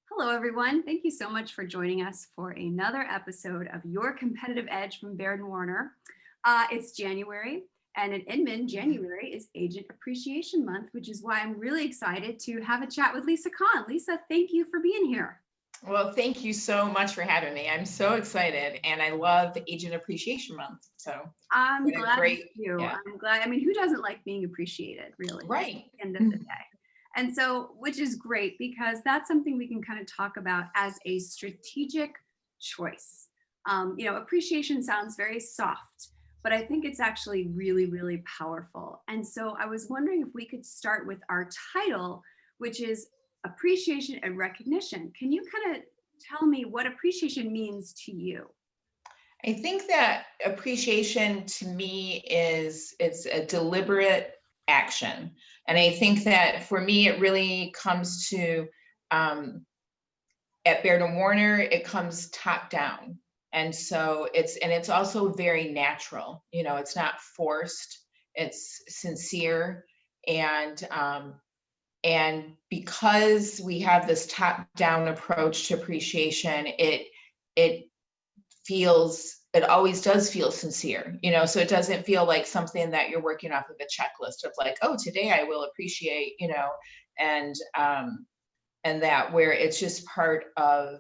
Hello, everyone. Thank you so much for joining us for another episode of Your Competitive Edge from Baird Warner. It's January, and in Inman, January is Agent Appreciation Month, which is why I'm really excited to have a chat with Lisa Kahn. Lisa, thank you for being here. Well, thank you so much for having me. I'm so excited, and I love Agent Appreciation Month. So I'm what a glad great, you. yeah, I'm glad. I mean, who doesn't like being appreciated, really, at right. the end of the day? And so, which is great because that's something we can kind of talk about as a strategic choice. Appreciation sounds very soft, but I think it's actually really, really powerful. And so I was wondering if we could start with our title, which is Appreciation and Recognition. Can you kind of tell me what appreciation means to you? I think that appreciation to me it's a deliberate action, and I think that for me it really comes to um, at Baird and Warner it comes top down, and so it's also very natural. It's not forced. It's sincere, and because we have this top down approach to appreciation, it it always does feel sincere, so it doesn't feel like something that you're working off of a checklist of like, oh, today I will appreciate, and and that where it's just part of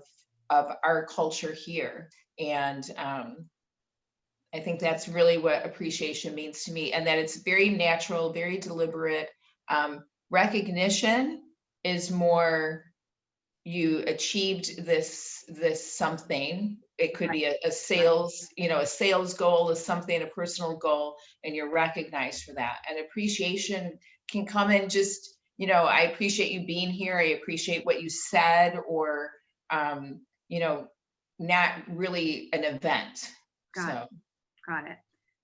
our culture here. And I think that's really what appreciation means to me, and that it's very natural, very deliberate. Recognition is more, you achieved this something. It could be a sales, a sales goal is something, a personal goal, and you're recognized for that. And appreciation can come in just, I appreciate you being here, I appreciate what you said, or um, you know not really an event. Got it. So Got it.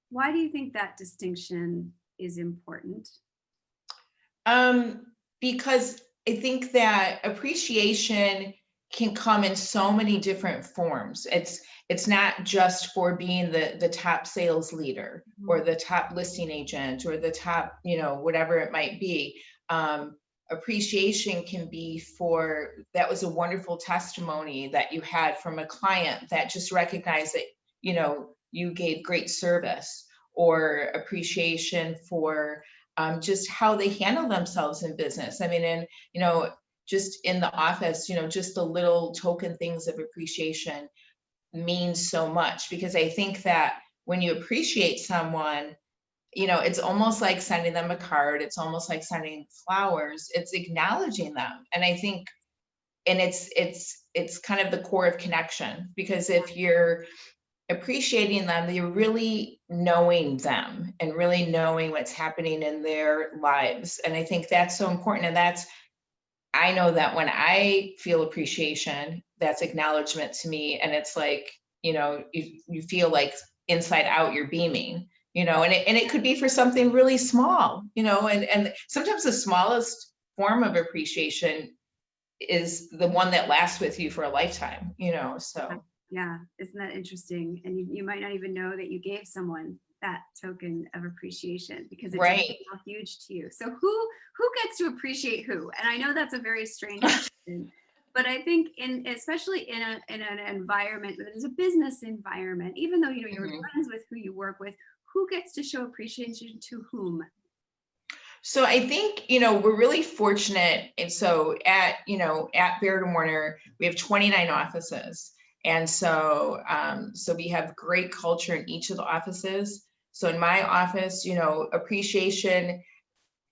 Why do you think that distinction is important? because I think that appreciation can come in so many different forms. It's not just for being the top sales leader or the top listing agent or the top, whatever it might be. Appreciation can be for, that was a wonderful testimony that you had from a client that just recognized that, you gave great service, or appreciation for just how they handle themselves in business. I mean, and, just in the office, just the little token things of appreciation means so much, because I think that when you appreciate someone, it's almost like sending them a card. It's almost like sending flowers. It's acknowledging them. And I think, and it's kind of the core of connection, because if you're appreciating them, you're really knowing them and really knowing what's happening in their lives. And I think that's so important. And I know that when I feel appreciation, that's acknowledgement to me. And it's like, you feel like inside out you're beaming, and it could be for something really small, and sometimes the smallest form of appreciation is the one that lasts with you for a lifetime, so. Yeah, isn't that interesting? And you might not even know that you gave someone that token of appreciation because it didn't Right. feel huge to you. So who gets to appreciate who? And I know that's a very strange question, but I think especially in an environment that is a business environment, even though you're friends with who you work with, who gets to show appreciation to whom? So I think, we're really fortunate. And so at Baird Warner, we have 29 offices. And so, so we have great culture in each of the offices. So in my office, appreciation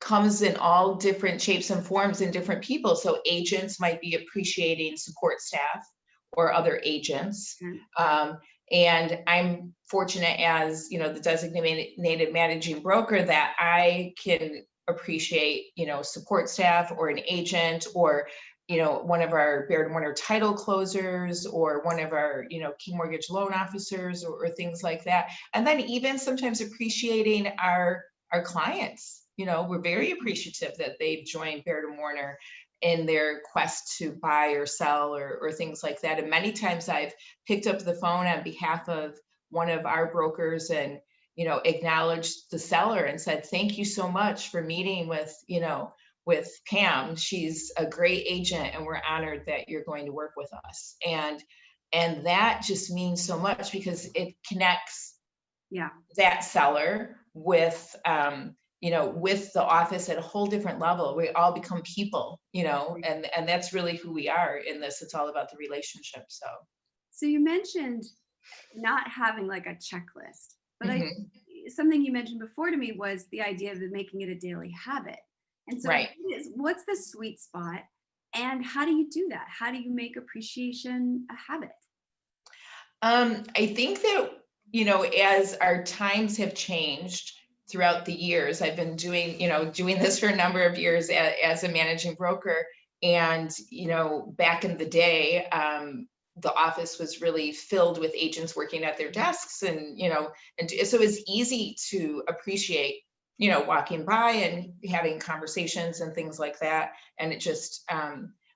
comes in all different shapes and forms in different people. So agents might be appreciating support staff or other agents. And I'm fortunate as, the designated managing broker, that I can appreciate, support staff or an agent, or, one of our Baird Warner title closers, or one of our, key mortgage loan officers, or things like that. And then even sometimes appreciating our clients. We're very appreciative that they've joined Baird Warner in their quest to buy or sell, or things like that. And many times I've picked up the phone on behalf of one of our brokers and, acknowledged the seller and said, thank you so much for meeting with, with Pam. She's a great agent, and we're honored that you're going to work with us. And that just means so much because it connects Yeah. that seller with with the office at a whole different level. We all become people, and that's really who we are in this. It's all about the relationship. So So you mentioned not having like a checklist, but I mhm, something you mentioned before to me was the idea of making it a daily habit. And so right. what's the sweet spot and how do you do that? How do you make appreciation a habit? I think that, as our times have changed throughout the years, I've been doing this for a number of years as a managing broker. And, back in the day, the office was really filled with agents working at their desks and so it was easy to appreciate, walking by and having conversations and things like that. And it just,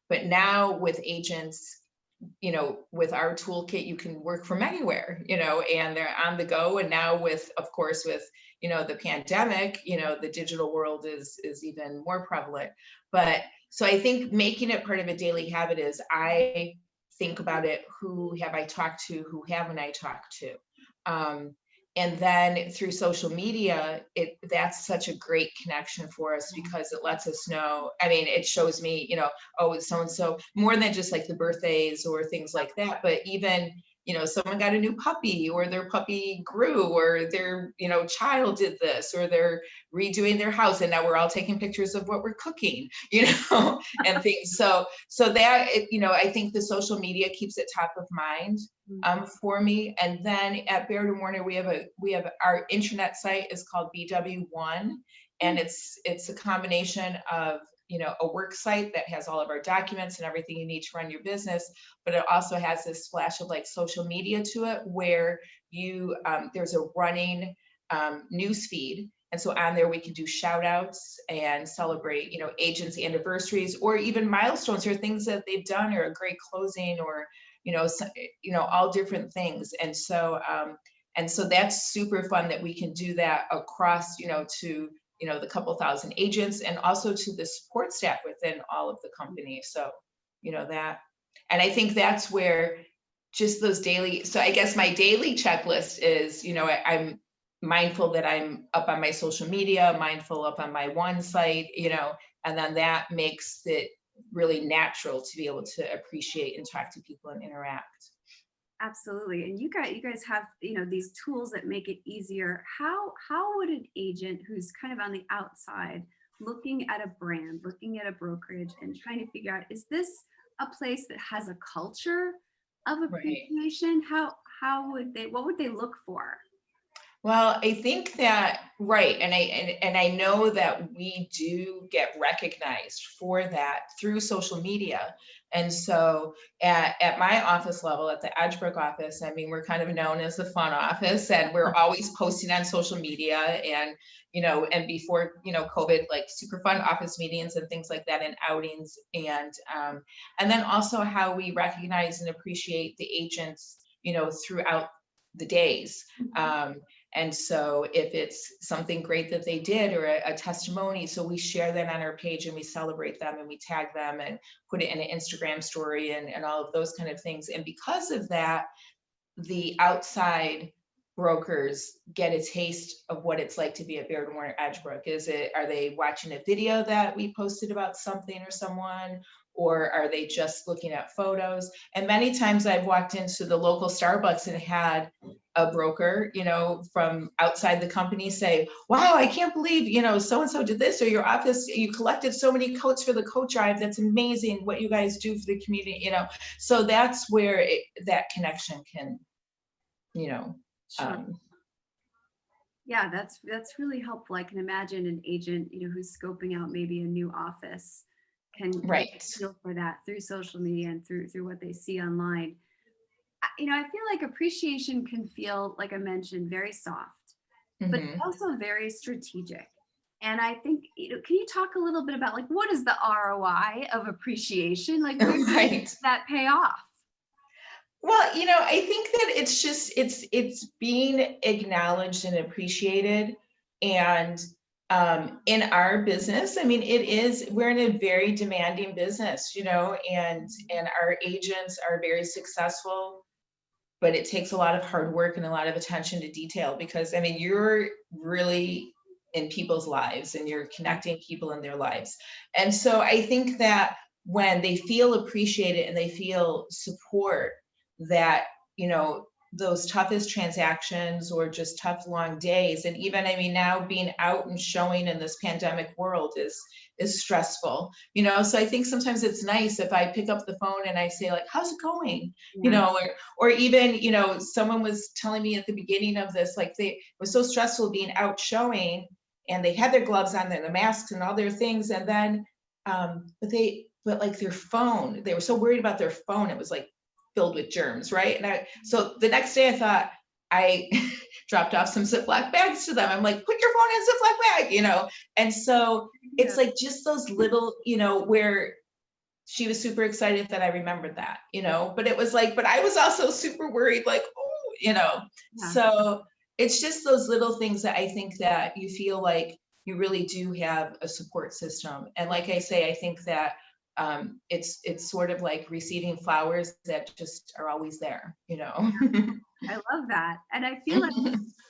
but now with agents, with our toolkit, you can work from anywhere, and they're on the go. And now with, of course, with, the pandemic, the digital world is even more prevalent. But so I think making it part of a daily habit is I think about it, who have I talked to, who haven't I talked to? Um, and then through social media, that's such a great connection for us because it lets us know. I mean, it shows me, oh, it's so and so, more than just like the birthdays or things like that, but even, someone got a new puppy, or their puppy grew, or their, child did this, or they're redoing their house, and now we're all taking pictures of what we're cooking, and things. So that, I think the social media keeps it top of mind for me. And then at Baird Warner, we have our intranet site is called BW1, and it's a combination of, a work site that has all of our documents and everything you need to run your business, but it also has this splash of like social media to it, where there's a running news feed. And so on there, we can do shout outs and celebrate, agents' anniversaries, or even milestones, or things that they've done, or a great closing, or, all different things. And so that's super fun that we can do that across, to, the couple thousand agents, and also to the support staff within all of the companies. So, that, and I think that's where just those daily, so I guess my daily checklist is, I'm mindful that I'm up on my social media, mindful up on my one site, and then that makes it really natural to be able to appreciate and talk to people and interact. Absolutely. And you guys have, these tools that make it easier. How would an agent who's kind of on the outside looking at a brand, looking at a brokerage and trying to figure out, is this a place that has a culture of Right. appreciation? What would they look for? Well, I think that, right, and I know that we do get recognized for that through social media. And so at my office level, at the Edgebrook office, I mean, we're kind of known as the fun office, and we're always posting on social media, and and before COVID, like super fun office meetings and things like that, and outings, and then also how we recognize and appreciate the agents, throughout the days. And so if it's something great that they did, or a testimony, so we share that on our page, and we celebrate them, and we tag them and put it in an Instagram story, and all of those kind of things. And because of that, the outside brokers get a taste of what it's like to be at Baird Warner Edgebrook. Are they watching a video that we posted about something or someone, or are they just looking at photos? And many times I've walked into the local Starbucks and had a broker, from outside the company say, wow, I can't believe, so and so did this, or your office, you collected so many coats for the coat drive. That's amazing what you guys do for the community. So that's where that connection can, you know, Sure. um, Yeah, that's really helpful. I can imagine an agent, who's scoping out maybe a new office can right. feel for that through social media and through what they see online. I feel like appreciation can feel, like I mentioned, very soft, but it's Hmm. also very strategic. And I think, can you talk a little bit about like what is the ROI of appreciation? Like where does Right. that pay off? Well, I think that it's just it's being acknowledged and appreciated, and In our business, I mean, we're in a very demanding business, and our agents are very successful, but it takes a lot of hard work and a lot of attention to detail because, I mean, you're really in people's lives and you're connecting people in their lives. And so I think that when they feel appreciated and they feel support, that, those toughest transactions or just tough long days, and even, I mean, now being out and showing in this pandemic world is stressful, so I think sometimes it's nice if I pick up the phone and I say, like, how's it going, Yeah. or even, someone was telling me at the beginning of this, like, it was so stressful being out showing, and they had their gloves on and the masks and all their things, and then but like their phone, they were so worried about their phone, it was like filled with germs, right? So the next day I thought, I dropped off some Ziploc bags to them. I'm like, put your phone in a Ziploc bag. And so it's like just those little, where she was super excited that I remembered that, but it was like, but I was also super worried, like, oh, Yeah. so it's just those little things that I think that you feel like you really do have a support system. And like I say, I think that it's sort of like receiving flowers that just are always there. I love that. And I feel like,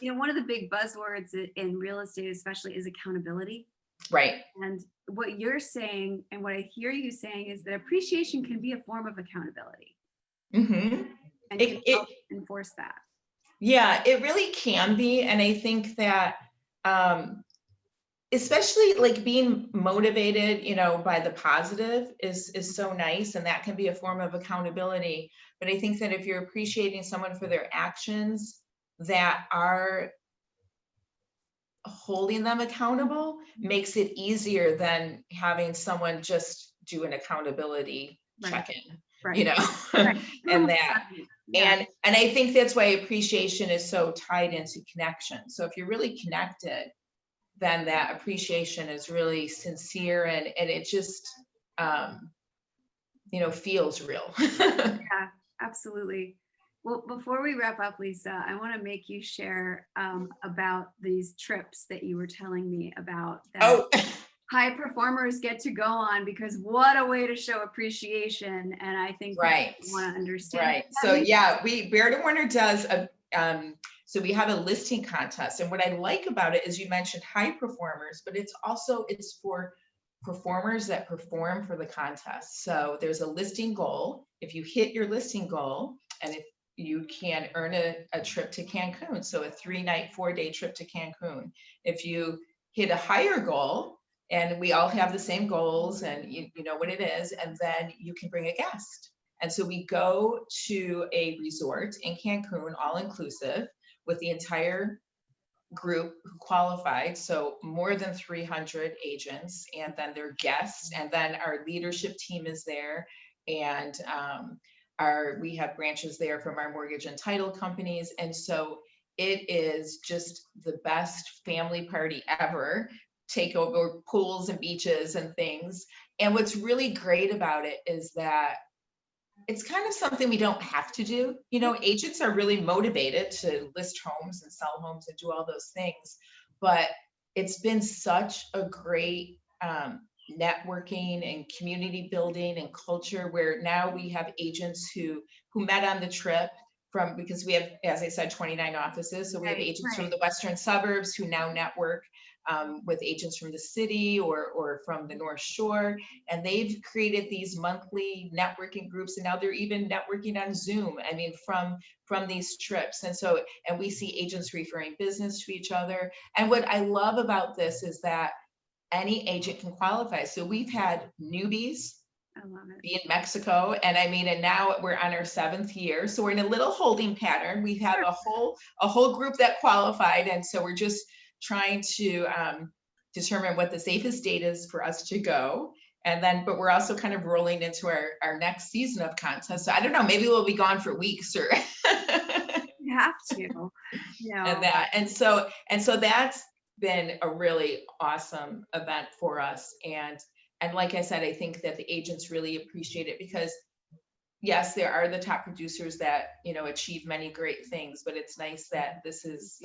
one of the big buzzwords in real estate, especially, is accountability. Right. And what you're saying and what I hear you saying is that appreciation can be a form of accountability hmm and can help enforce that. Yeah, it really can be. And I think that, especially like being motivated, by the positive is so nice. And that can be a form of accountability. But I think that if you're appreciating someone for their actions that are holding them accountable, makes it easier than having someone just do an accountability Right. check-in, Right. and that. Yeah. And I think that's why appreciation is so tied into connection. So if you're really connected, then that appreciation is really sincere, and it just feels real. Yeah, absolutely. Well, before we wrap up, Lisa, I want to make you share about these trips that you were telling me about that Oh, high performers get to go on, because what a way to show appreciation. And I think people right, want to understand. right. So yeah, Baird Warner does so we have a listing contest, and what I like about it is you mentioned high performers, but it's for performers that perform for the contest. So there's a listing goal. If you hit your listing goal, and if you can earn a trip to Cancun, so a 3-night, 4-day trip to Cancun. If you hit a higher goal, and we all have the same goals, and you know what it is, and then you can bring a guest. And so we go to a resort in Cancun, all inclusive, with the entire group who qualified, so more than 300 agents, and then their guests, and then our leadership team is there, and we have branches there from our mortgage and title companies, and so it is just the best family party ever. Take over pools and beaches and things. And what's really great about it is that it's kind of something we don't have to do. Agents are really motivated to list homes and sell homes and do all those things, but it's been such a great networking and community building and culture, where now we have agents who met on the trip because we have, as I said, 29 offices. So we have agents from the western suburbs who now network with agents from the city or from the North Shore, and they've created these monthly networking groups, and now they're even networking on Zoom. I mean, from these trips, and we see agents referring business to each other. And what I love about this is that any agent can qualify. So we've had newbies be in Mexico, and now we're on our 7th year, so we're in a little holding pattern. We have a whole group that qualified, and so we're just trying to determine what the safest date is for us to go. But we're also kind of rolling into our next season of contests. So I don't know, maybe we'll be gone for weeks or You have to. and so that's been a really awesome event for us. And like I said, I think that the agents really appreciate it, because yes, there are the top producers that, achieve many great things, but it's nice that this is,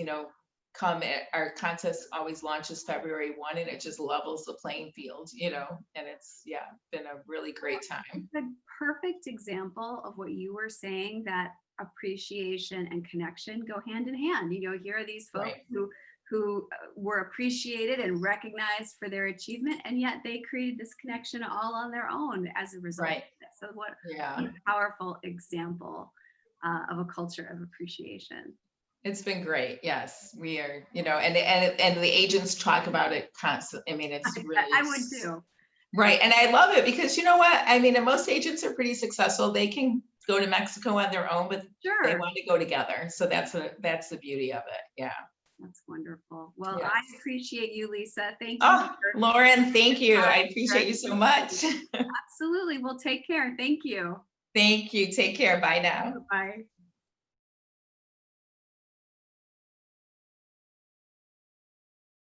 our contest always launches February 1, and it just levels the playing field, and it's, yeah, been a really great time. It's a perfect example of what you were saying, that appreciation and connection go hand in hand. Here are these folks Right. who were appreciated and recognized for their achievement, and yet they created this connection all on their own as a result Right. of this. So what Yeah. a powerful example of a culture of appreciation. It's been great. Yes, we are, and the agents talk about it constantly. I mean, it's really, I would too. right. And I love it because you know what? I mean, and most agents are pretty successful. They can go to Mexico on their own, but they Sure. want to go together. So that's the beauty of it. Yeah. That's wonderful. Well, Yes. I appreciate you, Lisa. Thank you. Oh, for- Lauren, thank you. I appreciate you so much. Absolutely. Well, take care. Thank you. Thank you. Take care. Bye now. Bye.